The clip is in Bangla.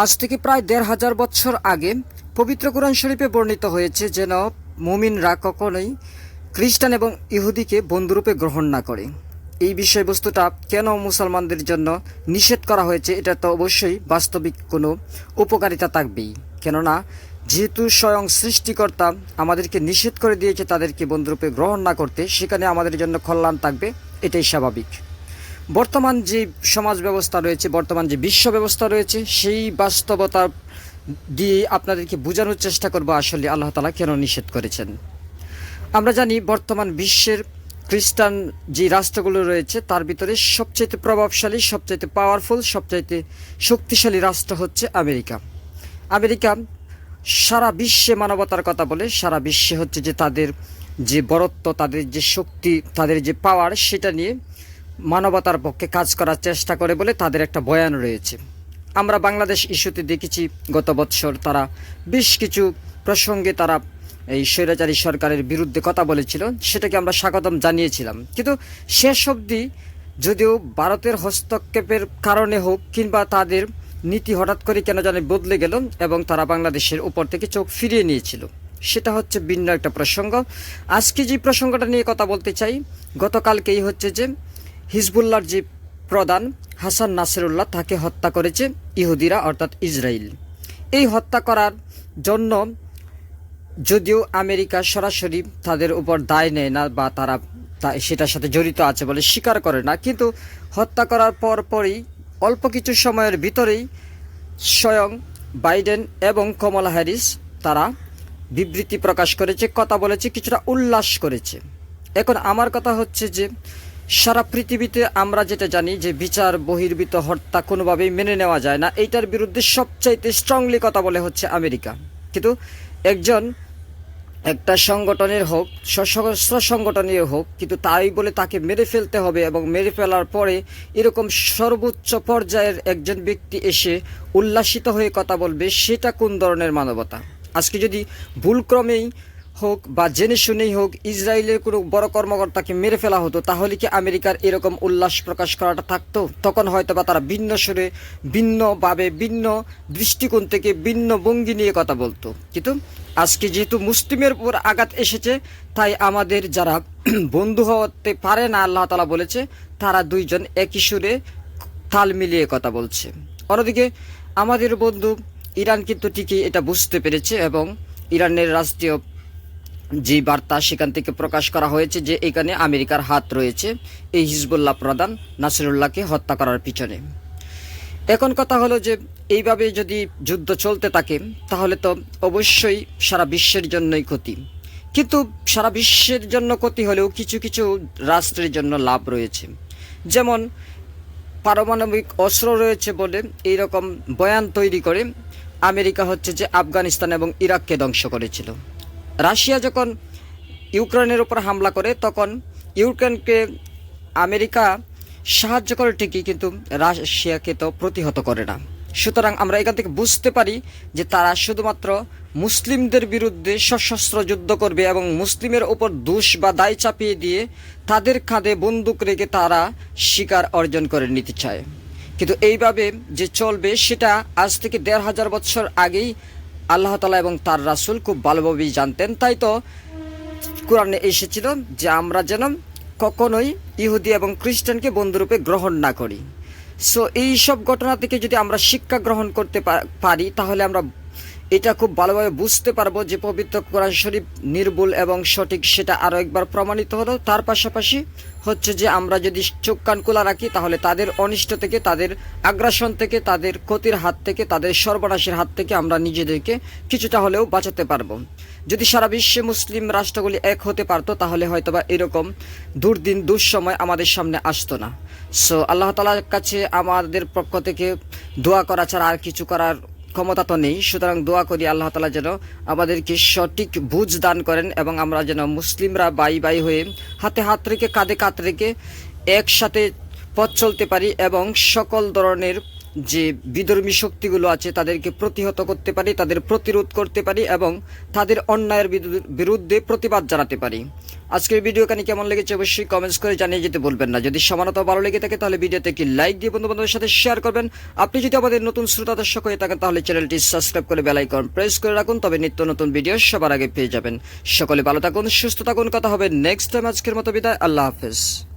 আজ থেকে প্রায় ১৫০০ বছর আগে পবিত্র কোরআন শরীফে বর্ণিত হয়েছে যেন মুমিনরা কখনোই খ্রিস্টান এবং ইহুদিকে বন্ধুরূপে গ্রহণ না করে। এই বিষয়বস্তুটা কেন মুসলমানদের জন্য নিষেধ করা হয়েছে, এটা তো অবশ্যই বাস্তবিক কোনো উপকারিতা থাকবেই। কেননা যেহেতু স্বয়ং সৃষ্টিকর্তা আমাদেরকে নিষেধ করে দিয়েছে তাদেরকে বন্ধুরূপে গ্রহণ না করতে, সেখানে আমাদের জন্য কল্যাণ থাকবে, এটাই স্বাভাবিক। বর্তমান যে সমাজ ব্যবস্থা রয়েছে, বর্তমান যে বিশ্ব ব্যবস্থা রয়েছে, সেই বাস্তবতা দিয়ে আপনাদেরকে বোঝানোর চেষ্টা করব আসলে আল্লাহ তাআলা কেন নিষেধ করেছেন। আমরা জানি বর্তমান বিশ্বের খ্রিস্টান যে রাষ্ট্রগুলো রয়েছে তার ভিতরে সবচাইতে প্রভাবশালী, সবচাইতে পাওয়ারফুল, সবচাইতে শক্তিশালী রাষ্ট্র হচ্ছে আমেরিকা। আমেরিকা সারা বিশ্বে মানবতার কথা বলে, সারা বিশ্বে হচ্ছে যে তাদের যে বরত্ব, তাদের যে শক্তি, তাদের যে পাওয়ার, সেটা নিয়ে মানবতার পক্ষে কাজ করার চেষ্টা করে বলে তাদের একটা বয়ান রয়েছে। আমরা বাংলাদেশ ইস্যুতে দেখেছি গত বৎসর তারা বেশ কিছু প্রসঙ্গে তারা এই স্বৈরাচারী সরকারের বিরুদ্ধে কথা বলেছিল, সেটাকে আমরা স্বাগতম জানিয়েছিলাম। কিন্তু শেষ অবধি যদিও ভারতের হস্তক্ষেপের কারণে হোক কিংবা তাদের নীতি হঠাৎ করে কেন জানি বদলে গেল এবং তারা বাংলাদেশের উপর থেকে চোখ ফিরিয়ে নিয়েছিল, সেটা হচ্ছে ভিন্ন একটা প্রসঙ্গ। আজকে যে প্রসঙ্গটা নিয়ে কথা বলতে চাই, গতকালকেই হচ্ছে যে হিজবুল্লাহর যে প্রধান হাসান নাসিরুল্লাহ, তাকে হত্যা করেছে ইহুদিরা অর্থাৎ ইসরায়েল। এই হত্যা করার জন্য যদিও আমেরিকা সরাসরি তাদের উপর দায় নেয় না বা তারা সেটার সাথে জড়িত আছে বলে স্বীকার করে না, কিন্তু হত্যা করার পরই অল্প কিছু সময়ের ভিতরেই স্বয়ং বাইডেন এবং কমলা হ্যারিস তারা বিবৃতি প্রকাশ করেছে, কথা বলেছে, কিছুটা উল্লাস করেছে। এখন আমার কথা হচ্ছে যে সারা পৃথিবীতে আমরা যেটা জানি যে বিচার বহির্ভূত হত্যা কোনোভাবেই মেনে নেওয়া যায় না, এইটার বিরুদ্ধে সবচাইতে স্ট্রংলি কথা বলে হচ্ছে আমেরিকা। কিন্তু একটা সংগঠনের হোক, সশস্ত্র সংগঠনের হোক, কিন্তু তাই বলে তাকে মেরে ফেলতে হবে এবং মেরে ফেলার পরে এরকম সর্বোচ্চ পর্যায়ের একজন ব্যক্তি এসে উল্লাসিত হয়ে কথা বলবে, সেটা কোন ধরনের মানবতা? আজকে যদি ভুলক্রমেই হোক বা জেনে শুনেই হোক ইসরায়েলের কোনো বড় কর্মকর্তাকে মেরে ফেলা হতো, তাহলে কি আমেরিকার এরকম উল্লাস প্রকাশ করাটা থাকতো? তখন হয়তো বা তারা ভিন্ন সুরে, ভিন্নভাবে, ভিন্ন দৃষ্টিকোণ থেকে, ভিন্ন ভঙ্গি নিয়ে কথা বলতো। কিন্তু আজকে যেহেতু মুসলিমের উপর আঘাত এসেছে, তাই আমাদের যারা বন্ধু হতে পারে না, আল্লাহ তাআলা বলেছে, তারা দুইজন একই সুরে তাল মিলিয়ে কথা বলছে। অন্যদিকে আমাদের বন্ধু ইরান কিন্তু ঠিকই এটা বুঝতে পেরেছে এবং ইরানের রাষ্ট্রীয় যে বার্তা সেখান থেকে প্রকাশ করা হয়েছে যে এখানে আমেরিকার হাত রয়েছে এই হিজবুল্লাহ প্রধান নাসিরুল্লাহকে হত্যা করার পিছনে। এখন কথা হলো যে এইভাবে যদি যুদ্ধ চলতে থাকে তাহলে তো অবশ্যই সারা বিশ্বের জন্যই ক্ষতি। কিন্তু সারা বিশ্বের জন্য ক্ষতি হলেও কিছু কিছু রাষ্ট্রের জন্য লাভ রয়েছে। যেমন পারমাণবিক অস্ত্র রয়েছে বলে এইরকম বয়ান তৈরি করে আমেরিকা হচ্ছে যে আফগানিস্তান এবং ইরাককে ধ্বংস করেছিল। রাশিয়া যখন ইউক্রেনের উপর হামলা করে তখন ইউক্রেনকে আমেরিকা সাহায্য করে ঠিকই, কিন্তু রাশিয়াকে তো প্রতিহত করে না। সুতরাং আমরা এখান থেকে বুঝতে পারি যে তারা শুধুমাত্র মুসলিমদের বিরুদ্ধে সশস্ত্র যুদ্ধ করবে এবং মুসলিমের ওপর দোষ বা দায় চাপিয়ে দিয়ে তাদের কাঁধে বন্দুক রেখে তারা শিকার অর্জন করে নিতে চায়। কিন্তু এইভাবে যে চলবে সেটা আজ থেকে ১৫০০ বছর আগেই আল্লাহ তাআলা এবং তার রাসূল খুব ভালোভাবেই জানতেন। তাই তো কোরআনে এসেছিল যে আমরা যেন কখনোই ইহুদি এবং খ্রিস্টানকে বন্ধুরূপে গ্রহণ না করি। সো এই সব ঘটনা থেকে যদি আমরা শিক্ষা গ্রহণ করতে পারি তাহলে আমরা এটা খুব ভালোভাবে বুঝতে পারবো যে পবিত্র কোরআন শরীফ নির্ভুল এবং সঠিক, সেটা আরও একবার প্রমাণিত হলো। তার পাশাপাশি হচ্ছে যে আমরা যদি চোখ কান খোলা রাখি তাহলে তাদের অনিষ্ট থেকে, তাদের আগ্রাসন থেকে, তাদের ক্ষতির হাত থেকে, তাদের সর্বনাশের হাত থেকে আমরা নিজেদেরকে কিছুটা হলেও বাঁচাতে পারবো। যদি সারা বিশ্বে মুসলিম রাষ্ট্রগুলি এক হতে পারতো তাহলে হয়তোবা এরকম দুর্দিন দুঃসময় আমাদের সামনে আসতো না। সো আল্লাহ তাআলার কাছে আমাদের পক্ষ থেকে দোয়া করা ছাড়া আর কিছু করার ক্ষমতা তো নেই। সুতরাং দোয়া করি আল্লাহ তাআলা যেন আমাদেরকে সঠিক বুঝ দান করেন এবং আমরা যেন মুসলিমরা বাই বাই হয়ে হাতে হাত রেখে, কাঁধে কাঁধ রেখে একসাথে পথ চলতে পারি এবং সকল ধরনের যে বিধর্মী শক্তিগুলো আছে তাদেরকে প্রতিহত করতে পারি, তাদের প্রতিরোধ করতে পারি এবং তাদের অন্যায়ের বিরুদ্ধে প্রতিবাদ জানাতে পারি। আজকের ভিডিও কানে কেমন লেগেছে অবশ্যই কমেন্টস করে জানিয়ে যেতে বলবেন না। যদি সামান্যতম ভালো লেগে থাকে তাহলে ভিডিওতে একটি লাইক দিয়ে বন্ধু বান্ধবের সাথে শেয়ার করবেন। আপনি যদি আমাদের নতুন শ্রোতা দর্শক হয়ে থাকেন তাহলে চ্যানেলটি সাবস্ক্রাইব করে বেল আইকন প্রেস করে রাখুন, তবে নিত্য নতুন ভিডিও সবার আগে পেয়ে যাবেন। সকলে ভালো থাকুন, সুস্থ থাকুন, কথা হবে নেক্সট টাইম। আজকের মতো বিদায়, আল্লাহ হাফেজ।